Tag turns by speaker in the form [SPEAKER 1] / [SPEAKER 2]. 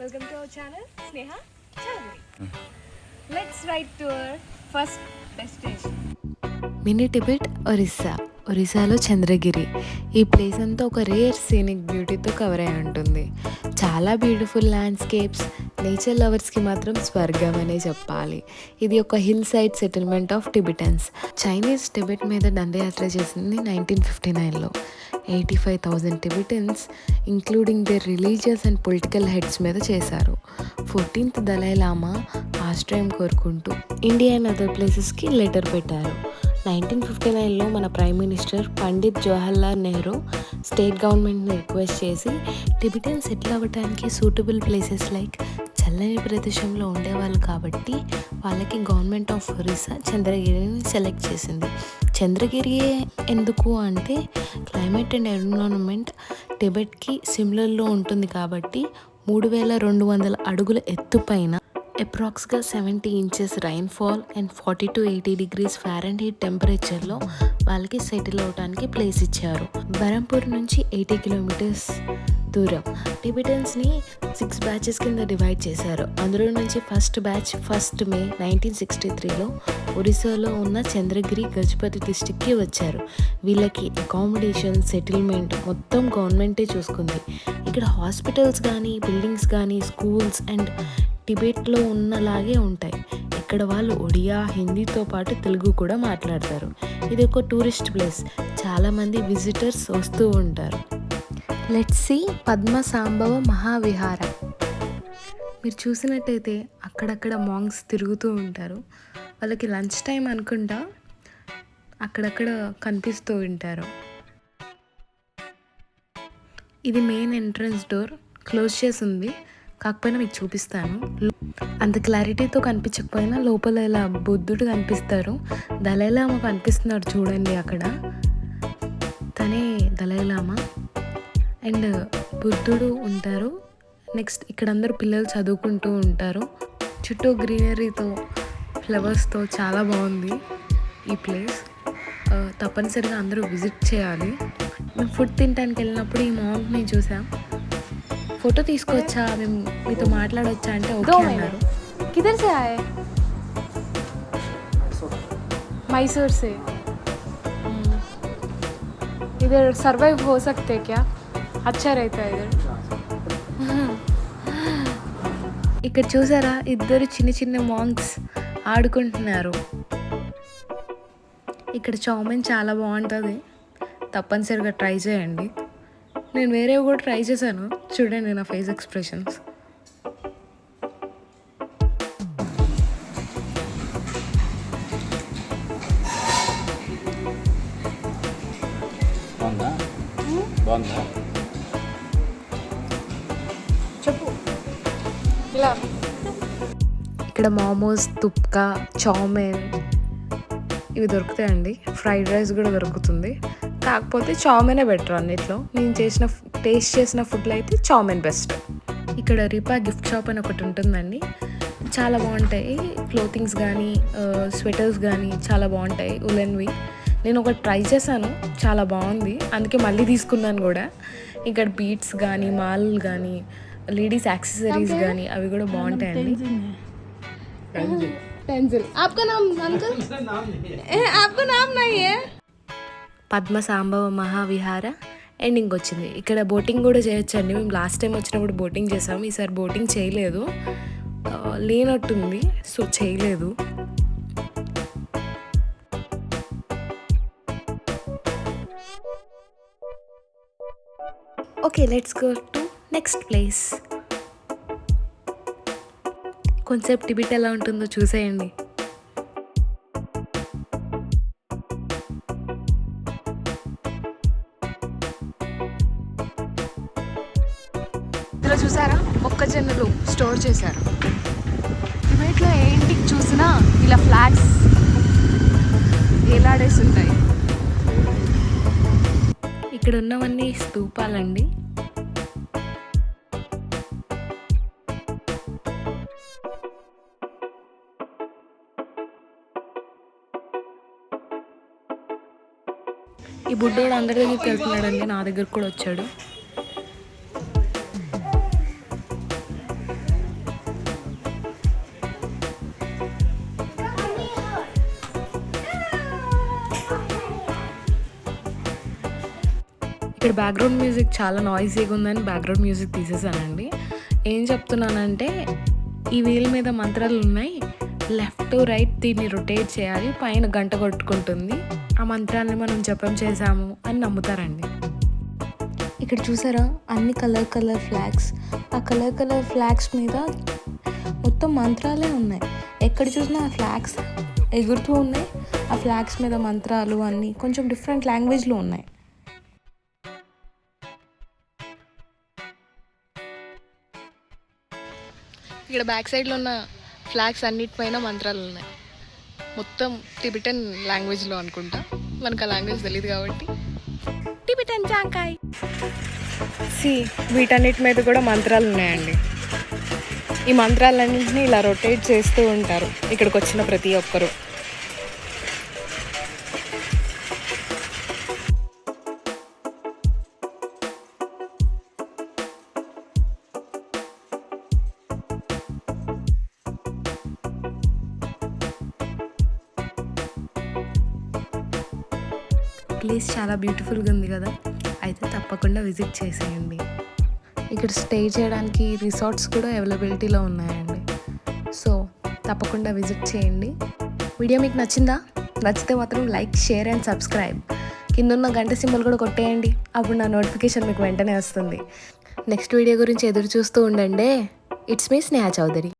[SPEAKER 1] Welcome to our channel, Sneha Chalagiri. Let's ride to our first destination.
[SPEAKER 2] Mini Tibet ఒరిస్సాలో చంద్రగిరి. ఈ place అంతా ఒక rare scenic బ్యూటీతో cover అయి ఉంటుంది. చాలా బ్యూటిఫుల్ ల్యాండ్స్కేప్స్, నేచర్ లవర్స్కి మాత్రం స్వర్గం అనే చెప్పాలి. ఇది ఒక hill side settlement of Tibetans. Chinese Tibet మీద దండయాత్ర చేసింది 1959లో. 85,000 Tibetans including there religious and political heads మీద చేశారు. 14th దలై లామా ఆశ్రయం కోరుకుంటూ ఇండియా అండ్ అదర్ ప్లేసెస్కి లెటర్ పెట్టారు. 1959లో మన prime minister Pandit Jawaharlal Nehru state గవర్నమెంట్ని రిక్వెస్ట్ చేసి టిబెటన్స్ సెటిల్ అవ్వడానికి సూటబుల్ ప్లేసెస్ లైక్ చల్లని ప్రదేశంలో ఉండేవాళ్ళు కాబట్టి వాళ్ళకి గవర్నమెంట్ ఆఫ్ ఒరిస్సా చంద్రగిరిని సెలెక్ట్ చేసింది. చంద్రగిరి ఎందుకు అంటే క్లైమేట్ అండ్ ఎన్విరాన్మెంట్ టిబెట్కి సిమిలర్లో ఉంటుంది కాబట్టి 3,200 అడుగుల ఎత్తుపైన అప్రాక్స్గా 70 inches rainfall and 40 to 80 degrees Fahrenheit టెంపరేచర్లో వాళ్ళకి సెటిల్ అవడానికి ప్లేస్ ఇచ్చారు. బరంపూర్ నుంచి 80 kilometers దూరం. టిబెటన్స్ని 6 batches కింద డివైడ్ చేశారు. అందులో నుంచి ఫస్ట్ బ్యాచ్ 1st May 1963లో ఒరిస్సాలో ఉన్న చంద్రగిరి గజపతి డిస్టిక్కి వచ్చారు. వీళ్ళకి అకామిడేషన్, సెటిల్మెంట్ మొత్తం గవర్నమెంటే చూసుకుంది. ఇక్కడ హాస్పిటల్స్ కానీ, బిల్డింగ్స్ కానీ, స్కూల్స్ అండ్ టిబెట్లో ఉన్నలాగే ఉంటాయి. ఇక్కడ వాళ్ళు ఒడియా, హిందీతో పాటు తెలుగు కూడా మాట్లాడతారు. ఇది ఒక టూరిస్ట్ ప్లేస్, చాలామంది విజిటర్స్ వస్తూ ఉంటారు. Let's see Padmasambhava Mahavihara. మీరు చూసినట్టయితే అక్కడక్కడ మాంగ్స్ తిరుగుతూ ఉంటారు. వాళ్ళకి లంచ్ టైం అనుకుంటా అక్కడక్కడ కనిపిస్తూ ఉంటారు. ఇది మెయిన్ ఎంట్రన్స్ డోర్, క్లోజ్ చేసి ఉంది. కాకపోయినా మీకు చూపిస్తాను. అంత క్లారిటీతో కనిపించకపోయినా లోపల ఇలా బుద్ధుడు కనిపిస్తారు. దలైలామా కనిపిస్తున్నాడు చూడండి, అక్కడ తనే దలైలామా అండ్ బుద్ధుడు ఉంటారు. నెక్స్ట్ ఇక్కడ అందరూ పిల్లలు చదువుకుంటూ ఉంటారు. చుట్టూ గ్రీనరీతో, ఫ్లవర్స్తో చాలా బాగుంది ఈ ప్లేస్. తప్పనిసరిగా అందరూ విజిట్ చేయాలి. మేము ఫుడ్ తినడానికి వెళ్ళినప్పుడు ఈ మాంగ్ని చూసాం. ఫోటో తీసుకోవచ్చా, మేము మీతో మాట్లాడవచ్చా అంటే ఓకే అన్నారు.
[SPEAKER 1] किधर से आए? मैसूर से. इधर सर्वाइव हो सकते क्या? अच्छा रहता है इधर.
[SPEAKER 2] ఇక్కడ చూసారా, ఇద్దరు చిన్న చిన్న మాంగ్స్ ఆడుకుంటున్నారు. ఇక్కడ చౌమెన్ చాలా బాగుంటుంది, తప్పనిసరిగా ట్రై చేయండి. నేను వేరేవి కూడా ట్రై చేశాను, చూడండి నా ఫేస్ ఎక్స్ప్రెషన్స్.
[SPEAKER 1] చెప్పు. ఇలా
[SPEAKER 2] ఇక్కడ మోమోస్, తుప్కా, చౌమెన్ ఇవి దొరుకుతాయండి. ఫ్రైడ్ రైస్ కూడా దొరుకుతుంది. కాకపోతే చౌమెనే బెటర్ అన్నిట్లో. నేను టేస్ట్ చేసిన ఫుడ్లో అయితే చౌమెన్ బెస్ట్. ఇక్కడ రిపా గిఫ్ట్ షాప్ అని ఒకటి ఉంటుందండి. చాలా బాగుంటాయి క్లోతింగ్స్ కానీ, స్వెటర్స్ కానీ చాలా బాగుంటాయి, ఉలెన్వి. నేను ఒకటి ట్రై చేశాను, చాలా బాగుంది, అందుకే మళ్ళీ తీసుకున్నాను కూడా. ఇక్కడ బీట్స్ కానీ, మాల్ కానీ, లేడీస్ యాక్సెసరీస్ కానీ అవి కూడా బాగుంటాయండి.
[SPEAKER 1] पेंसिल. आपका नाम अंकल? आपका नाम नहीं है?
[SPEAKER 2] పద్మసాంబవ మహావిహార ఎండింగ్ వచ్చింది. ఇక్కడ బోటింగ్ కూడా చేయొచ్చండి. మేము లాస్ట్ టైం వచ్చినప్పుడు బోటింగ్ చేసాము, ఈసారి బోటింగ్ చేయలేదు, లేనట్టుంది, సో చేయలేదు. Okay, let's go to next place. కొంచెంసేపు టిబెట్ ఎలా ఉంటుందో చూసేయండి.
[SPEAKER 1] ఇందులో చూసారా, మొక్కజొన్నలు స్టోర్ చేశారు. టిబెట్లో ఏ ఇంటికి చూసినా ఇలా ఫ్లాగ్స్ ఏలాడేసి ఉంటాయి.
[SPEAKER 2] ఇక్కడ ఉన్నవన్నీ స్తూపాలండి. ఈ బుడ్డోడు అందరి దగ్గరికి వెళ్తున్నాడండి, నా దగ్గరకు కూడా వచ్చాడు. ఇక్కడ బ్యాక్గ్రౌండ్ మ్యూజిక్ చాలా నాయిసీగా ఉందని బ్యాక్గ్రౌండ్ మ్యూజిక్ తీసేసానండి. ఏం చెప్తున్నానంటే ఈ వీల్ మీద మంత్రాలు ఉన్నాయి. లెఫ్ట్ టు రైట్ దీన్ని రొటేట్ చేయాలి. పైన గంట కొట్టుకుంటుంది. ఆ మంత్రాన్ని మనం జపం చేసాము అని నమ్ముతారండి. ఇక్కడ చూసారా అన్ని కలర్ ఫ్లాగ్స్. ఆ కలర్ ఫ్లాగ్స్ మీద మొత్తం మంత్రాలే ఉన్నాయి. ఎక్కడ చూసినా ఆ ఫ్లాగ్స్ ఎగురుతూ ఉన్నాయి. ఆ ఫ్లాగ్స్ మీద మంత్రాలు అన్నీ కొంచెం డిఫరెంట్ లాంగ్వేజ్లో ఉన్నాయి.
[SPEAKER 1] ఇక్కడ బ్యాక్ సైడ్లో ఉన్న ఫ్లాగ్స్ అన్నిటిపైన మంత్రాలు ఉన్నాయి. మొత్తం టిబెటన్ లాంగ్వేజ్లో అనుకుంటా. మనకు ఆ లాంగ్వేజ్ తెలియదు కాబట్టి టిబెటన్ జాంకాయ్.
[SPEAKER 2] వీటన్నిటి మీద కూడా మంత్రాలు ఉన్నాయండి. ఈ మంత్రాలన్నింటినీ ఇలా రొటేట్ చేస్తూ ఉంటారు ఇక్కడికి వచ్చిన ప్రతి ఒక్కరు. ప్లేస్ చాలా బ్యూటిఫుల్గా ఉంది కదా, అయితే తప్పకుండా విజిట్ చేసేయండి. ఇక్కడ స్టే చేయడానికి రిసార్ట్స్ కూడా అవైలబిలిటీలో ఉన్నాయండి. సో తప్పకుండా విజిట్ చేయండి. వీడియో మీకు నచ్చిందా? నచ్చితే మాత్రం లైక్, షేర్ అండ్ సబ్స్క్రైబ్. కిందున్న గంట సింబల్ కూడా కొట్టేయండి. అప్పుడు నా నోటిఫికేషన్ మీకు వెంటనే వస్తుంది. నెక్స్ట్ వీడియో గురించి ఎదురు చూస్తూ ఉండండి. It's me Sneha Chowdary.